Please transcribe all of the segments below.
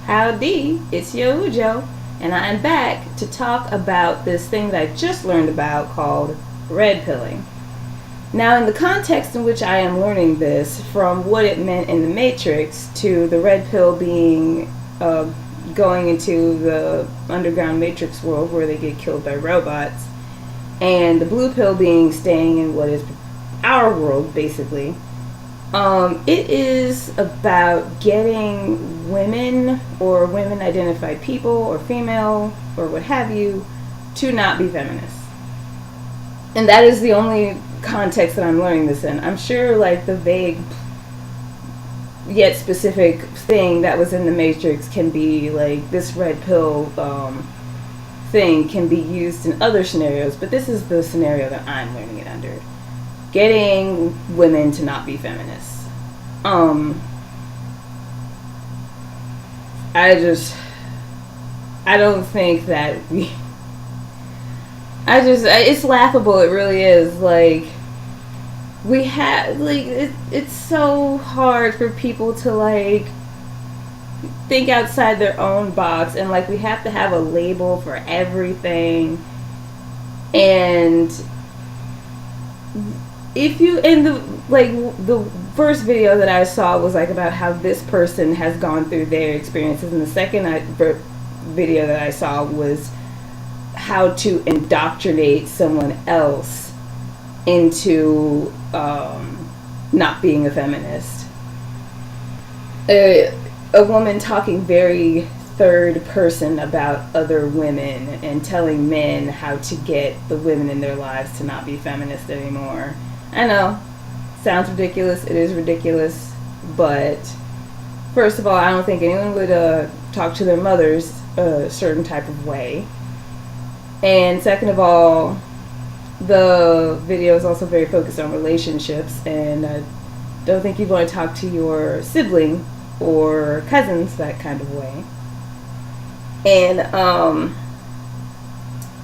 Howdy, it's Yo Ujo, and I'm back to talk about this thing that I just learned about called red pilling. Now, in the context in which I am learning this, from what it meant in the Matrix to the red pill being going into the underground Matrix world where they get killed by robots, and the blue pill being staying in what is our world, basically. It is about getting women or women identified people or female or what have you to not be feminists. And that is the only context that I'm learning this in. I'm sure like the vague yet specific thing that was in the Matrix can be like this red pill thing can be used in other scenarios, but this is the scenario that I'm learning it under. Getting women to not be feminists. I don't think that it's laughable, it really is. Like, we have, like, it's so hard for people to, like, think outside their own box, and, like, we have to have a label for everything, and if you, in the first video that I saw was like about how this person has gone through their experiences, and the second video that I saw was how to indoctrinate someone else into not being a feminist. A woman talking very third person about other women and telling men how to get the women in their lives to not be feminist anymore. I know, sounds ridiculous. It is ridiculous, but first of all, I don't think anyone would talk to their mothers a certain type of way. And second of all, the video is also very focused on relationships, and I don't think you'd want to talk to your sibling or cousins that kind of way. And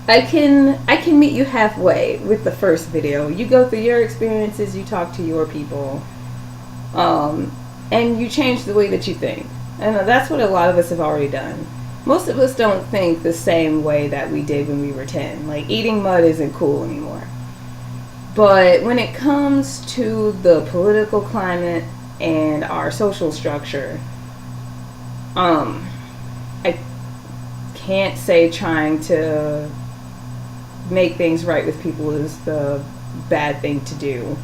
I can meet you halfway with the first video. You go through your experiences, you talk to your people, and you change the way that you think. And that's what a lot of us have already done. Most of us don't think the same way that we did when we were 10. Like, eating mud isn't cool anymore. But when it comes to the political climate and our social structure, I can't say trying to make things right with people is the bad thing to do.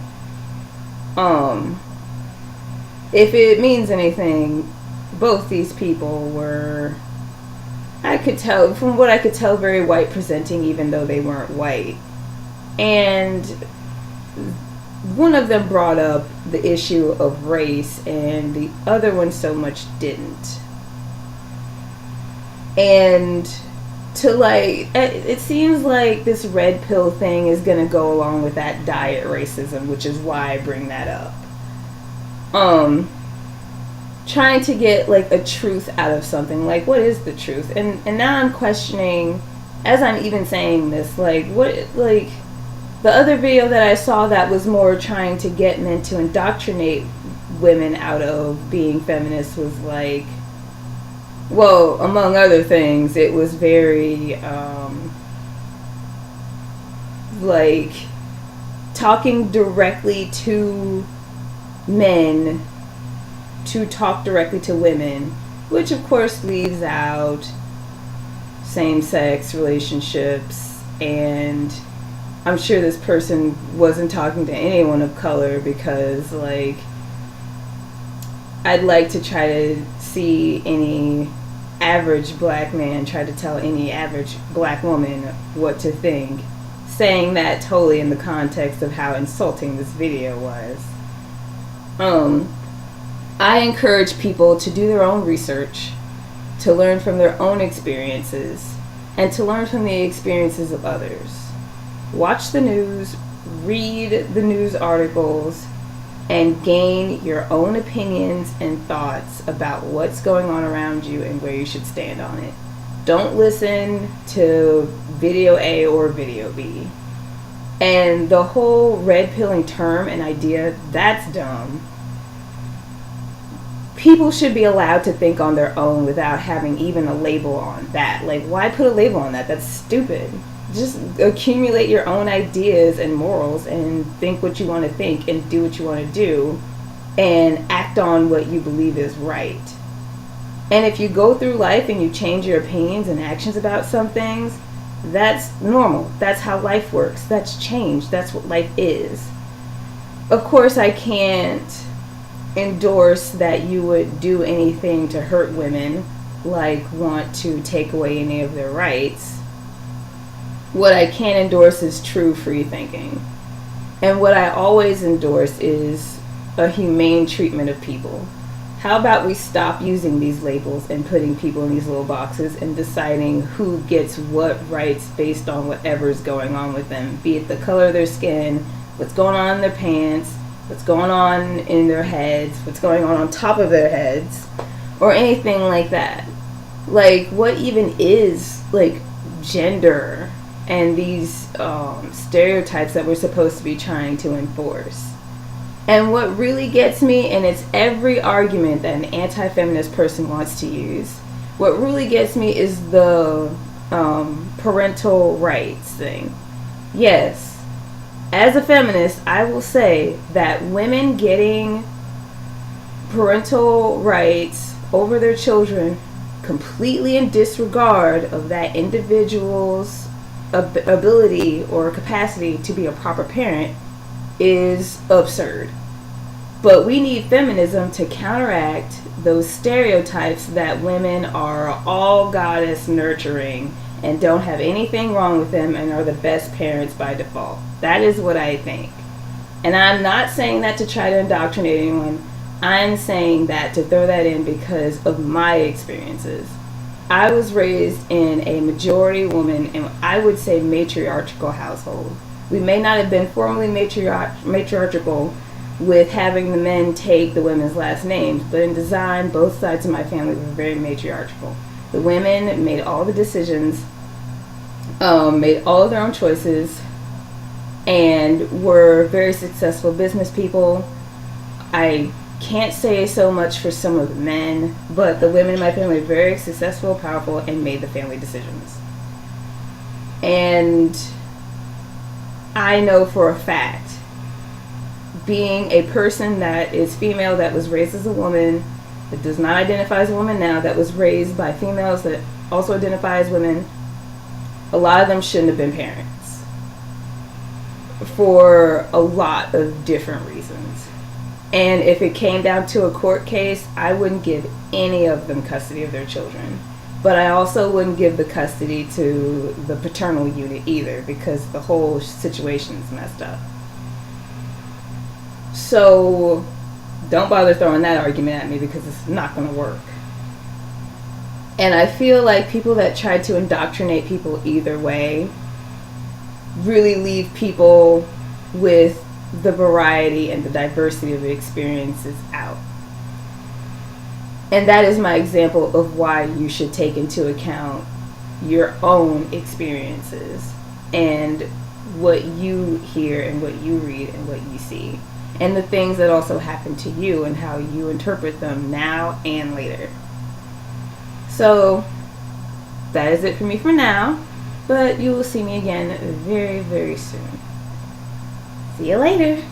If it means anything, both these people were, I could tell, from what I could tell, very white presenting, even though they weren't white. And one of them brought up the issue of race, and the other one so much didn't. And to, like, it seems like this red pill thing is going to go along with that diet racism, which is why I bring that up. Trying to get, like, a truth out of something. Like, what is the truth? And now I'm questioning, as I'm even saying this, like, what, like, the other video that I saw that was more trying to get men to indoctrinate women out of being feminists was, like, well, among other things, it was very, like, talking directly to men to talk directly to women, which of course leaves out same-sex relationships, and I'm sure this person wasn't talking to anyone of color, because, like, I'd like to try to see any average black man try to tell any average black woman what to think, saying that totally in the context of how insulting this video was. I encourage people to do their own research, to learn from their own experiences, and to learn from the experiences of others. Watch the news, read the news articles, and gain your own opinions and thoughts about what's going on around you and where you should stand on it. Don't listen to video A or video B. And the whole red pilling term and idea, that's dumb. people should be allowed to think on their own without having even a label on that. Like, why put a label on that? That's stupid. Just accumulate your own ideas and morals and think what you want to think and do what you want to do and act on what you believe is right. And if you go through life and you change your opinions and actions about some things, that's normal. That's how life works. That's change. That's what life is. Of course, I can't endorse that you would do anything to hurt women, like want to take away any of their rights. What I can endorse is true free thinking. And what I always endorse is a humane treatment of people. How about we stop using these labels and putting people in these little boxes and deciding who gets what rights based on whatever's going on with them, be it the color of their skin, what's going on in their pants, what's going on in their heads, what's going on top of their heads, or anything like that. Like, what even is, like, gender and these stereotypes that we're supposed to be trying to enforce? And what really gets me, and it's every argument that an anti-feminist person wants to use, what really gets me is the parental rights thing. Yes, as a feminist, I will say that women getting parental rights over their children completely in disregard of that individual's ability or capacity to be a proper parent is absurd. But we need feminism to counteract those stereotypes that women are all goddess nurturing and don't have anything wrong with them and are the best parents by default. That is what I think. And I'm not saying that to try to indoctrinate anyone. I'm saying that to throw that in because of my experiences. I was raised in a majority woman and I would say matriarchal household. We may not have been formally matriarchal with having the men take the women's last names, but in design, both sides of my family were very matriarchal. The women made all the decisions, made all of their own choices, and were very successful business people. I can't say so much for some of the men, but the women in my family were very successful, powerful, and made the family decisions. And I know for a fact, being a person that is female, that was raised as a woman, that does not identify as a woman now, that was raised by females that also identify as women, a lot of them shouldn't have been parents for a lot of different reasons. And if it came down to a court case, I wouldn't give any of them custody of their children. But I also wouldn't give the custody to the paternal unit either, because the whole situation's messed up. So don't bother throwing that argument at me because it's not going to work. And I feel like people that try to indoctrinate people either way really leave people with the variety and the diversity of the experiences out. And that is my example of why you should take into account your own experiences and what you hear and what you read and what you see, and the things that also happen to you and how you interpret them now and later. So that is it for me for now, but you will see me again very, very soon. See you later.